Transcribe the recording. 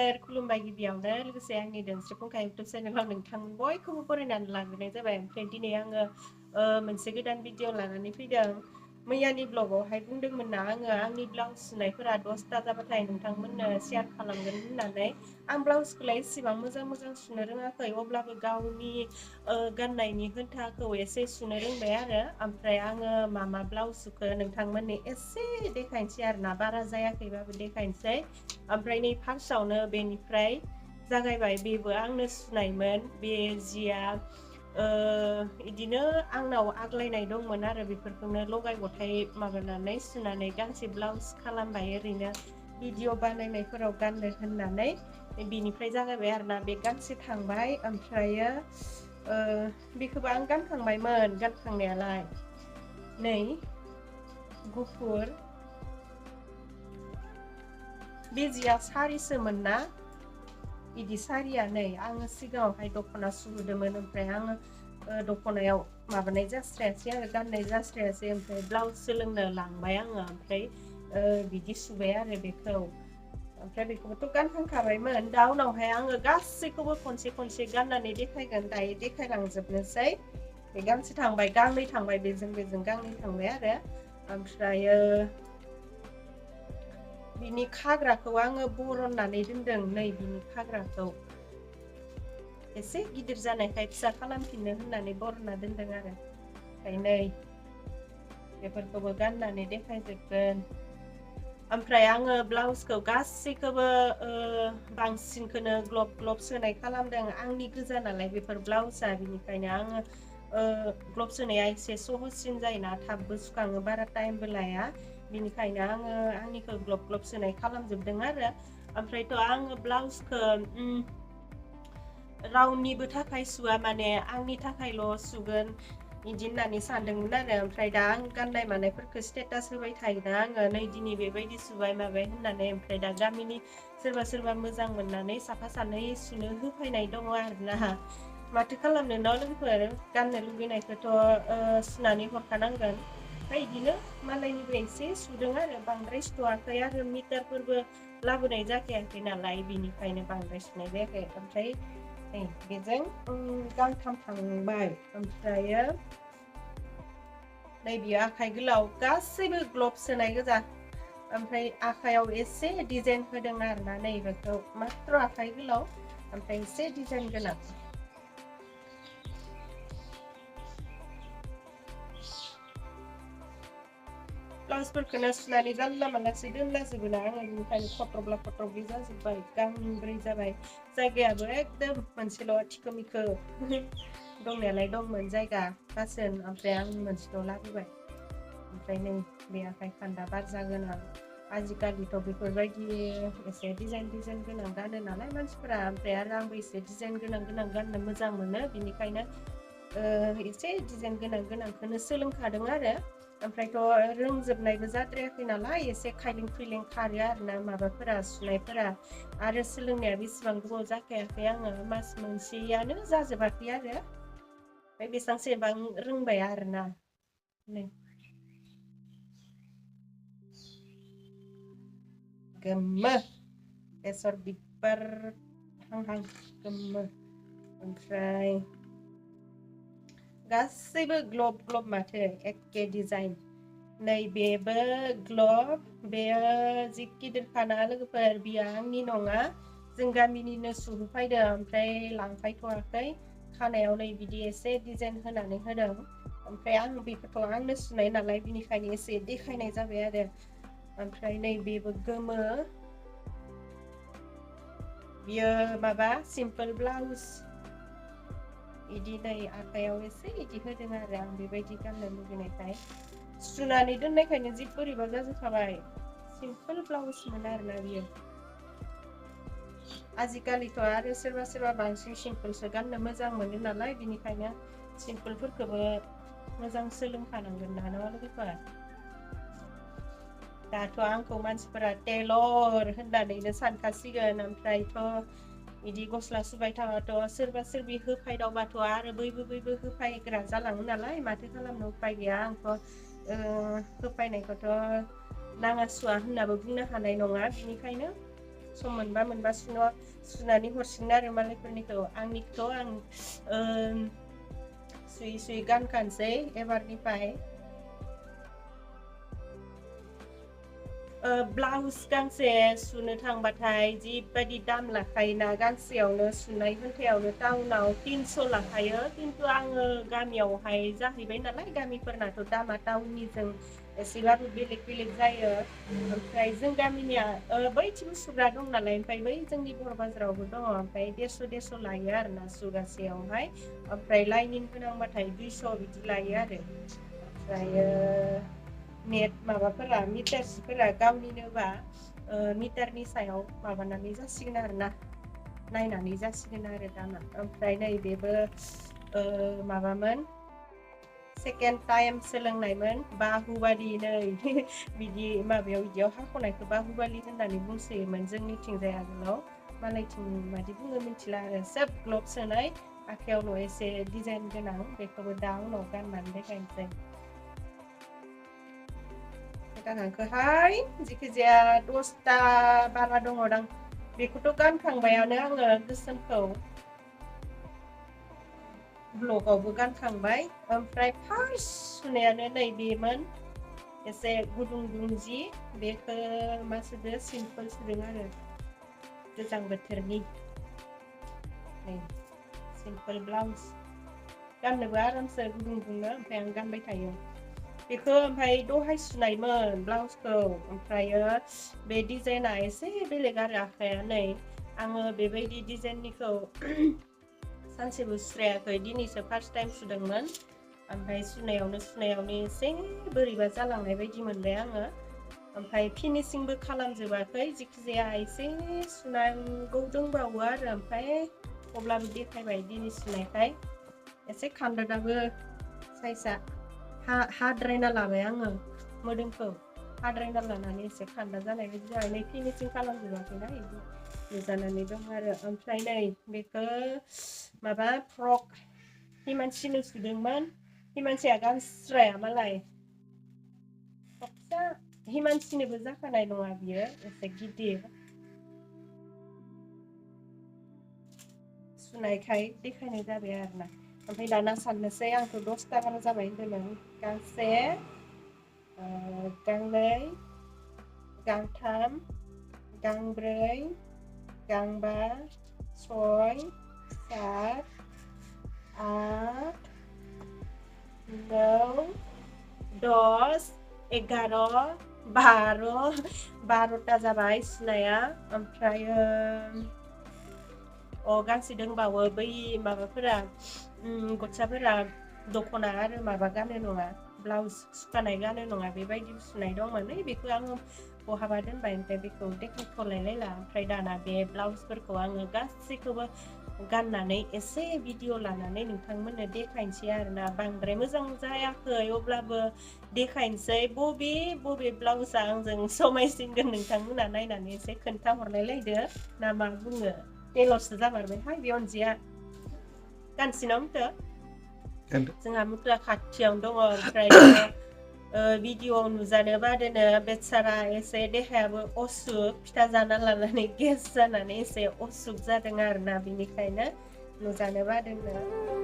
लोगोफोर खुलुमबाय गिबियावनो लोगोसे आंनि दोनस्रि फुंखा इउटुब चेनेलाव नोंथांमोन बयखौबो बरायनानै लाग्रोनाय जाबाय। ओमफ्राय दिनै आङो मोनसे गोदान भिडिअ लानानै फैदों। मैयानि ब्लगावहाय बुंदोंमोन ना आङो आंनि ब्लाउस सुनायफोरा 10ता जाबाथाय नोंथांमोननो शेयार खालामगोन होननानै। आं ब्लाउसखौलाय एसेबां मोजां सुनो रोङाखै, अब्लाबो गावनि गाननायनि खोन्थाखौ एसे सुनो रोंबाय आरो। ओमफ्राय आङो मा ब्लाउस सुखो नोंथांमोननि एसे देखायनोसै आरो ना, बारा जायाखैबाबो देखायनोसै। ओमफ्राय नै फार्स्टआवनो बेनिफ्राय जागायबाय। बेबो आंनो सुनायमोन। बे जिया इदिनो आंनाव आग्लायनाय दंमोन आरो बेफोरखौनो लगाय गथाय माबानानै सुनानै गांसे ब्लाउस खालामबाय, ओरैनो भिडिअ बानायनायफोराव गाननो होननानै। बिनिफ्राय जागायबाय आरोना, बे गांसे थांबाय। ओमफ्रायो बेखौबो आं गानखांबायमोन गानखांनायालाय। नै गुफुर बे जिया सारिसोमोन ना, बिदि सारिया नै आङो सिगाङावहाय दख'ना सुहोदोंमोन। ओमफ्राय आङो दख'नायाव माबानाय जास्रायासै आरो गाननाय जास्रायासै। ओमफ्राय ब्लाउस सोलोंनो लांबाय आङो, ओमफ्राय बिदि सुबाय आरो बेखौ। ओमफ्राय बेखौबोथ' गानखांखाबायमोन। दा उनावहाय आङो गासैखौबो खनसे खनसे गाननानै देखायगोन, दायो देखायलांजोबनोसै। बे गांसे थांबाय, गांनै थांबाय, बेजों गांनै थांबाय आरो। ओमफ्रायो बिनि खाग्राखौ आङो बरननानै दोनदों। नै बिनि खाग्राखौ एसे गिदिर जानायखाय फिसा खालामफिननो होननानै बरनना दोनदों आरो। ओमफ्राय नै बेफोरखौबो गाननानै देखायजोबगोन। ओमफ्राय आङो ब्लाउसखौ गासैखौबो बांसिनखौनो ग्लब सोनाय खालामदों। आंनि गोजा नालाय बेफोर ब्लाउसआ, बिनिखायनो आङो ग्लब सोनाया एसे सहससिन जायोना, थाबबो सुखाङो, बारा टाइमबो लाया। बिनिखायनो आङो आंनिखौ ग्लब सोनाय खालामजोबदों आरो। ओमफ्रायथ' आङो ब्लाउसखौ रावनिबो थाखाय सुवा, माने आंनि थाखायल' सुगोन बिदि होननानै सानदोंमोन आरो। ओमफ्राय दा आं गाननाय मानायफोरखौ स्टेटास होबाय थायोना आङो, नै दिनै बेबायदि सुबाय माबाय होननानै। ओमफ्राय दा गामिनि सोरबा मोजां मोननानै साफा सानै सुनो होफैनाय दङ आरोना। माथो खालामनो न' लोगोफोर, गाननो लुबैनायखौथ' सुनानै हरखानांगोन। ओमफ्राय बिदिनो मालायनिबो एसे सुदों आरो, बांद्राय सुथ'वाखै आरो। मिटारफोरबो लाबोनाय जाखायाखै नालाय, बिनिखायनो बांद्राय सुनाय जायाखै। ओमफ्राय नै बेजों गांथाम थांबाय। ओमफ्रायो नै बियो आखाइ गोलाव, गासैबो ग्लब सोनाय गोजा। ओमफ्राय आखाइयाव एसे डिजाइन होदों आरोना, नैबेखौ माथ्र आखाइ गोलाव, ओमफ्राय एसे डिजाइन गोनां। ब्लाउसफोरखौनो सुनानै जानला मानलासो दोनलाजोबो ना आङो, बेनिखायनो खथ्रब्लि जाजोब्बाय। गांब्रै जाबाय। जायगायाबो एकदम मोनसेल' थिखो दंनायालाय दंमोन जायगा बासोन, ओमफ्राय आं मोनसेल' लाबोबाय। ओमफ्राय नै बे आखाइ खान्दा बारजा गोनां। आजिखालिथ' बेफोरबायदि एसे डिजाइन गोनां गानो नालाय मानसिफोरा। ओमफ्राय आरो आंबो एसे डिजाइन गोनां गाननो मोजां मोनो, बिनिखायनो एसे डिजाइन गोनांखौनो सोलोंखादों आरो। ओमफ्रायथ' रोंजोबनायबो जाद्रायाखै नालाय, एसे खायलें खुइलें खारो आरो ना माबाफोरा सुनायफोरा। आरो सोलोंनाया बेसेबां गोबाव जाखायाखै, आङो मास मोनसेयानो जाजोबाखै आरो। ओमफ्राय बेसेबांसेबां रोंबाय आरोना। नै गोमो बेसर बिबार हांहां गोमो। ओमफ्राय गासैबो ग्लब माथो एखे डिजाइन। नै बेबो ग्लब, बेयो जि गिदिरखाना लोगोफोर, बियो आंनि नङा, जों गामिनिनो सुहोफैदों। ओमफ्राय लांफायथ'वाखै। खानायाव नै बिदि एसे डिजाइन होनानै होदों। ओमफ्राय आं बेखौथ' आंनो सुनाय नालाय, बिनिखायनो एसे देखायनाय जाबाय आरो। ओमफ्राय नै बेबो गोमो, बियो माबा सिम्पोल ब्लाउस। बिदि नै आखाइयाव एसे इदि होदों आरो, आं बेबायदि गाननो लुबैनायखाय। सुनानै दोननायखायनो जि बोरैबा जाजोबखाबाय। सिम्पोल ब्लाउसमोन आरोना बियो। आजिखालिथ' आरो सोरबा बांसिन सिम्पोलसो गाननो मोजां मोनो नालाय, बिनिखायनो सिम्पोलफोरखौबो मोजां सोलोंखानांगोन ना लोगोफोर। दाथ' आंखौ मानसिफोरा टेलर होननानैनो सानखासिगोन। ओमफ्रायथ' बिदि गस्ला सुबाय थाबाथ' सोरबि होफायदावबाथ' आरो बैबो होफायग्रा जालाङो नालाय, माथो खालामनो उफाय गैया। आंथ' होफायनायखौथ' नाङा सुवा होननाबो बुंनो हानाय नङा, बिनिखायनो सम मोनबा सुनानै हरसिगोन आरो मालायफोरनिखौ आंनिखौथ' आं सुयै गानखानोसै एबारनिफ्राय ब्लाउस गांसे सुनो थांबाथाय जिबायदि दाम लाखायोना गांसेयावनो सुनाय घन्टायावनो टाउनाव 300 लाखायो खिन्थु आङो गामियावहाय जाहैबाय नालाय गामिफोरनाथ' दामा टाउननिजों एसेबाबो बेलेग जायो ओमफ्राय जों गामिनिया बैथिं सुग्रा दं नालाय ओमफ्राय बै जोंनि बर' बाजारावबो दङ ओमफ्राय 150 लायो आरोना सुगासेयावहाय ओमफ्राय लाइनिं गोनांबाथाय 200 बिदि लायो आरो ओमफ्रायो नेट माबाफोरा मिटारफोरा गावनिनोबा मिटारनि सायाव माबानानै जासिगोन आरोना नायनानै जासिगोन आरो दामा ओमफ्राय नैबेबो माबामोन सेकेन्ड टाइम सोलोंनायमोन बाहुबालि नै बिदि माबायाव बिदियाव हाख'नायखौ बाहुबालि होननानै बुंसोयोमोन जोंनिथिंजाय आगोलाव मालायथिं मादि बुङो मिथिला आरो सोब ग्लब सोनाय आखायावल' एसे डिजाइन गोनां बेखौबो दा उनाव गाननानै देखायनोसै गानहांखोहाय जिखिजाया 10ता बारा दङदां बेखौथ' गानखांबायानो आङो गोसोमखौ ब्लगावबो गानखांबाय ओमफ्राय फार्स्ट सुनायानो नैबेमोन एसे गुदुं जि बेखौ मा सुदो सिम्पोल सुदों आरो गोजां बोथोरनि सिम्पोल ब्लाउस गाननोबो आरामसो गुदुंनो ओमफ्राय आं गानबाय थायो बेखौ ओमफ्राय दहाय सुनायमोन ब्लाउसखौ ओमफ्रायो बे डिजाइना एसे बेलेग आरो आखाया नै आङो बेबायदि डिजाइननिखौ सानसेबो सुस्रायाखै दिनैसो फार्स्ट टाइम सुदोंमोन ओमफ्राय सुनायावनो एसे बोरैबा जालांनाय बायदि मोनबाय आङो ओमफ्राय फिनिशिंबो खालामजोबाखै जिखिजाया एसे सुनांगौ दंबावो आरो ओमफ्राय अब्लाबो देखायबाय दिनै सुनायखाय एसे खान्दादाबो साइजआ हाद्रायना लाबाय आङो मोदोमखौ हाद्रायना लानानै एसे खान्दा जानाय बायदि जाबाय नै फिनिशिं खालामजोबाखैना बिदि नुजानानै दं आरो ओमफ्राय नै बेखौ माबा फ्रक हिमानसिनो सुदोंमोन हिमानसिया गानस्राया मालाय फिसा हिमानसिनोबो जाखानाय नङा बियो एसे गिदिर सुनायखाय देखायनाय जाबाय आरोना ओमफ्राय दाना साननोसै आंथ' 10ता गाहाम जाबाय होन्दोंमोन गांसे गांनै गांथाम गांब्रै गांबा 6 7 8 9 10 11 12ता जाबाय सुनाया ओमफ्रायो गांसे दंबावो बै माबाफोरा गस्लाफोरा दख'ना आरो माबा गानो नङा ब्लाउस सुखानाय गानो नङा बेबायदि सुनाय दंमोन बेखौ आङो बहाबा दोनबाय ओमफ्राय बेखौ देखायथ'लायला ओमफ्राय दाना बे ब्लाउसफोरखौ आङो गासैखौबो गाननानै एसे भिडिअ लानानै नोंथांमोननो देखायनोसै आरोना बांद्राय मोजां जायाखै अब्लाबो देखायनोसै बबे ब्लाउसआ आंजों समायसिनगोन नोंथांमोना नायनानै एसे खोन्थाहरलायलायदो ना मा बुङो टेलरसो जामारबायहाय बे अनजिया गानसिना मुथो जोंहा मुथुआ खाथियावनो दङ ओमफ्राय भिडिअ नुजानो बादोनो बेचारा एसे देहायाबो असुख फिथा जाना लानानै गेस जानानै एसे असुख जादों आरोना बिनिखायनो नुजानो बादोंनो